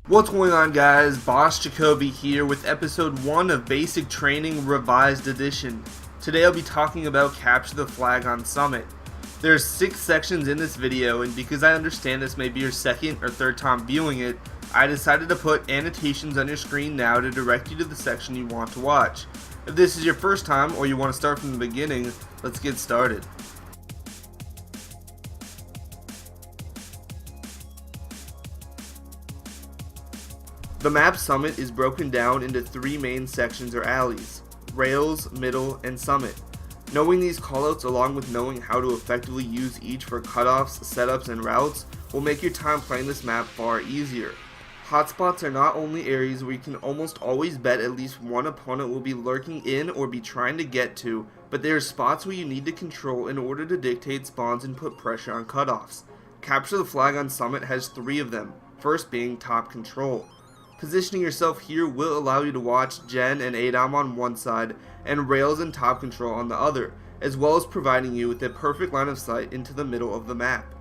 What's going on, guys? BryceJacoby here with episode 1 of Basic Training Revised Edition. Today I'll be talking about Capture the Flag on Summit. There's 6 sections in this video, and because I understand this may be your second or third time viewing it, I decided to put annotations on your screen now to direct you to the section you want to watch. If this is your first time or you want to start from the beginning, let's get started. The map Summit is broken down into 3 main sections or alleys: Rails, Middle, and Summit. Knowing these callouts along with knowing how to effectively use each for cutoffs, setups, and routes will make your time playing this map far easier. Hotspots are not only areas where you can almost always bet at least one opponent will be lurking in or be trying to get to, but they are spots where you need to control in order to dictate spawns and put pressure on cutoffs. Capture the Flag on Summit has 3 of them, first being top control. Positioning yourself here will allow you to watch Gen and ADOM on one side and Rails and top control on the other, as well as providing you with a perfect line of sight into the middle of the map.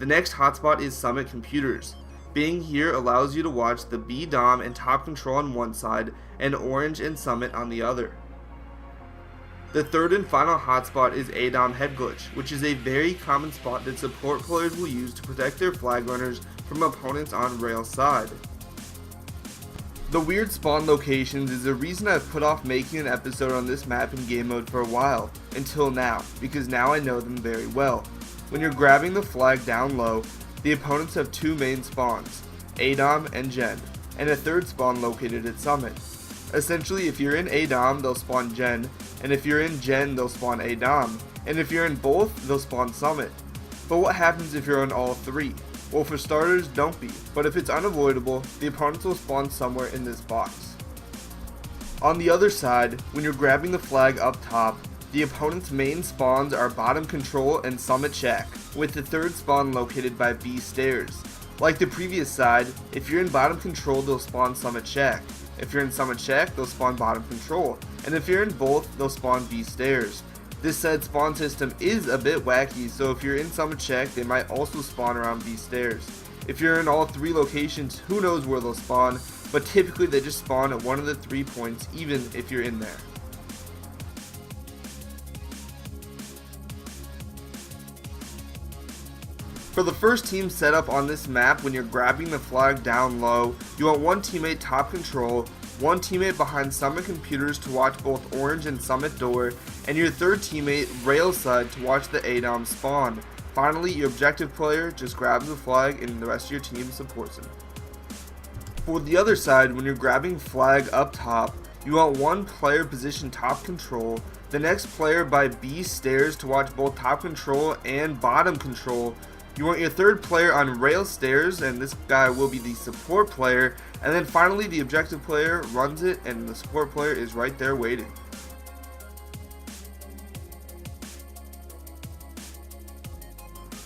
The next hotspot is Summit Computers. Being here allows you to watch the B-Dom and top control on one side and Orange and Summit on the other. The third and final hotspot is ADOM Head Glitch, which is a very common spot that support players will use to protect their flag runners from opponents on Rails side. The weird spawn locations is the reason I've put off making an episode on this map in game mode for a while, until now, because now I know them very well. When you're grabbing the flag down low, the opponents have 2 main spawns, ADOM and Gen, and a third spawn located at Summit. Essentially, if you're in ADOM, they'll spawn Gen, and if you're in Gen, they'll spawn ADOM, and if you're in both, they'll spawn Summit. But what happens if you're on all 3? Well, for starters, don't be, but if it's unavoidable, the opponents will spawn somewhere in this box. On the other side, when you're grabbing the flag up top, the opponent's main spawns are bottom control and Summit check, with the third spawn located by B stairs. Like the previous side, if you're in bottom control, they'll spawn Summit check. If you're in Summit check, they'll spawn bottom control, and if you're in both, they'll spawn B stairs. This said spawn system is a bit wacky, so if you're in Summit check, they might also spawn around B stairs. If you're in all 3 locations, who knows where they'll spawn, but typically they just spawn at one of the 3 points even if you're in there. For the first team setup on this map, when you're grabbing the flag down low, you want one teammate top control, one teammate behind Summit Computers to watch both Orange and Summit door, and your third teammate Rails side to watch the ADOM spawn. Finally, your objective player just grabs the flag and the rest of your team supports him. For the other side, when you're grabbing flag up top, you want one player position top control, the next player by B stairs to watch both top control and bottom control. You want your third player on rail stairs, and this guy will be the support player, and then finally the objective player runs it and the support player is right there waiting.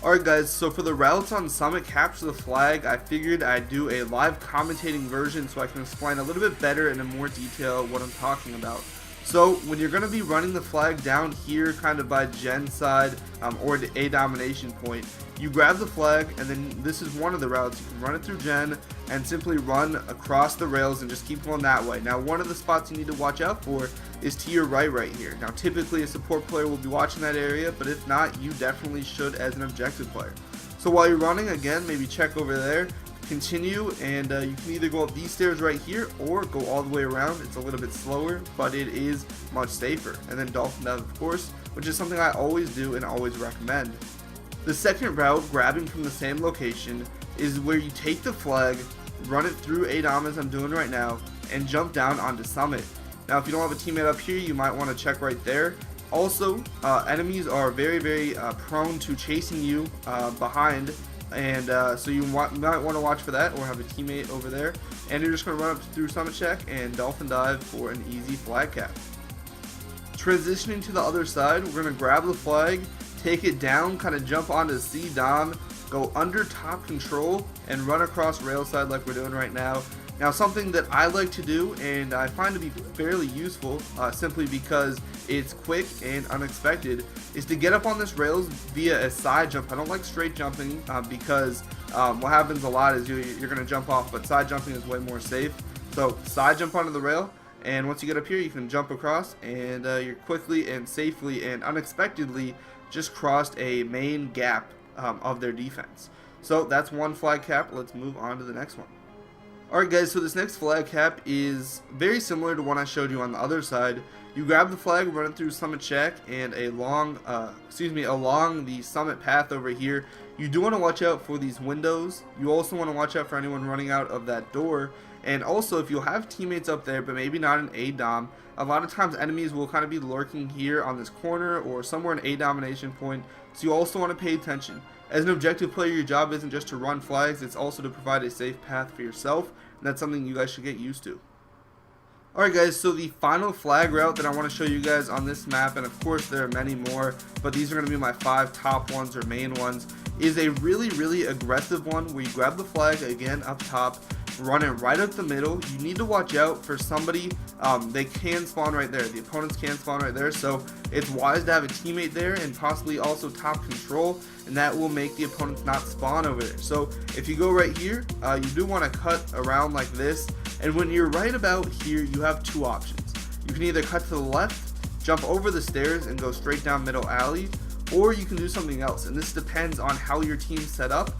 Alright guys, so for the routes on Summit Capture the Flag, I figured I'd do a live commentating version so I can explain a little bit better and in more detail what I'm talking about. So when you're going to be running the flag down here kind of by Gen side or the A domination point, you grab the flag, and then this is one of the routes. You can run it through Gen and simply run across the rails and just keep going that way. Now one of the spots you need to watch out for is to your right here. Now typically a support player will be watching that area, but if not, you definitely should as an objective player. So while you're running, again, maybe check over there, continue, and you can either go up these stairs right here or go all the way around. It's a little bit slower, but it is much safer. And then dolphin dive, of course, which is something I always do and always recommend. The second route, grabbing from the same location, is where you take the flag, run it through ADOM as I'm doing right now, and jump down onto Summit. Now if you don't have a teammate up here, you might want to check right there. Also, enemies are very prone to chasing you behind, and so you might want to watch for that, or have a teammate over there. And you're just going to run up through Summit check and dolphin dive for an easy flag cap. Transitioning to the other side, we're going to grab the flag, take it down, kind of jump onto C-Dom, go under top control, and run across rail side like we're doing right now. Now something that I like to do, and I find to be fairly useful, simply because it's quick and unexpected, is to get up on this rails via a side jump. I don't like straight jumping because what happens a lot is you're going to jump off, but side jumping is way more safe. So side jump onto the rail, and once you get up here, you can jump across, and you're quickly and safely and unexpectedly just crossed a main gap of their defense. So that's one flag cap. Let's move on to the next one. Alright guys, so this next flag cap is very similar to one I showed you on the other side. You grab the flag, run it through Summit Shack, and along the Summit path over here, you do want to watch out for these windows. You also want to watch out for anyone running out of that door. And also, if you have teammates up there, but maybe not an A-Dom, a lot of times enemies will kind of be lurking here on this corner or somewhere in A domination point, so you also want to pay attention. As an objective player, your job isn't just to run flags, it's also to provide a safe path for yourself, and that's something you guys should get used to. Alright guys, so the final flag route that I want to show you guys on this map, and of course there are many more, but these are going to be my 5 top ones or main ones, is a really aggressive one where you grab the flag again up top, run it right up the middle. You need to watch out for somebody. They can spawn right there. The opponents can spawn right there, so it's wise to have a teammate there and possibly also top control, and that will make the opponents not spawn over there. So if you go right here, you do want to cut around like this, and when you're right about here, you have 2 options. You can either cut to the left, jump over the stairs and go straight down middle alley, or you can do something else, and this depends on how your team's set up.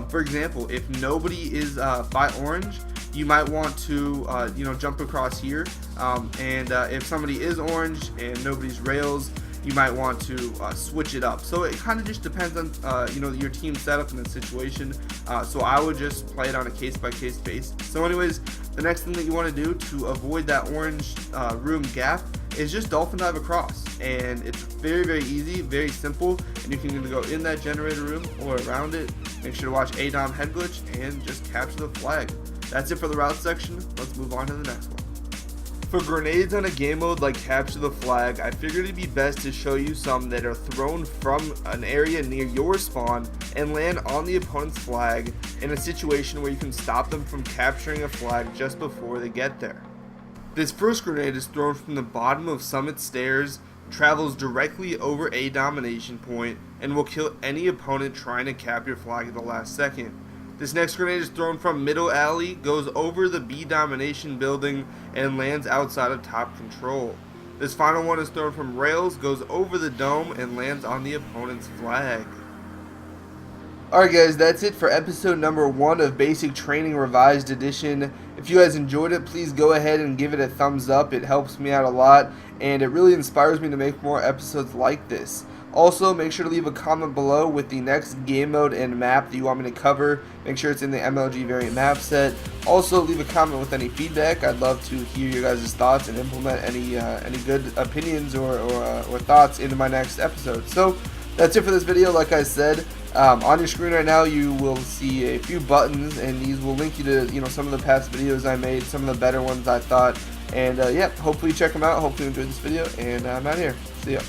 For example, if nobody is by orange, you might want to jump across here, and if somebody is orange and nobody's rails, you might want to switch it up. So it kind of just depends on your team setup in the situation. So I would just play it on a case-by-case basis. So anyways, the next thing that you want to do to avoid that orange room gap is just dolphin dive across, and it's very easy, very simple, and you can either go in that generator room or around it. Make sure to watch A-Dom head glitch and just capture the flag. That's it for the route section. Let's move on to the next one. For grenades on a game mode like capture the flag, I figured it'd be best to show you some that are thrown from an area near your spawn and land on the opponent's flag in a situation where you can stop them from capturing a flag just before they get there. This first grenade is thrown from the bottom of Summit stairs, travels directly over A domination point, and will kill any opponent trying to cap your flag at the last second. This next grenade is thrown from middle alley, goes over the B domination building, and lands outside of top control. This final one is thrown from rails, goes over the dome, and lands on the opponent's flag. Alright guys, that's it for episode number 1 of Basic Training Revised Edition. If you guys enjoyed it, please go ahead and give it a thumbs up. It helps me out a lot, and it really inspires me to make more episodes like this. Also, make sure to leave a comment below with the next game mode and map that you want me to cover. Make sure it's in the MLG variant map set. Also, leave a comment with any feedback. I'd love to hear your guys' thoughts and implement any good opinions or thoughts into my next episode. So, that's it for this video. Like I said, on your screen right now you will see a few buttons, and these will link you to some of the past videos I made, some of the better ones I thought, and yeah, hopefully check them out. Hopefully you enjoyed this video, and I'm out here. See ya.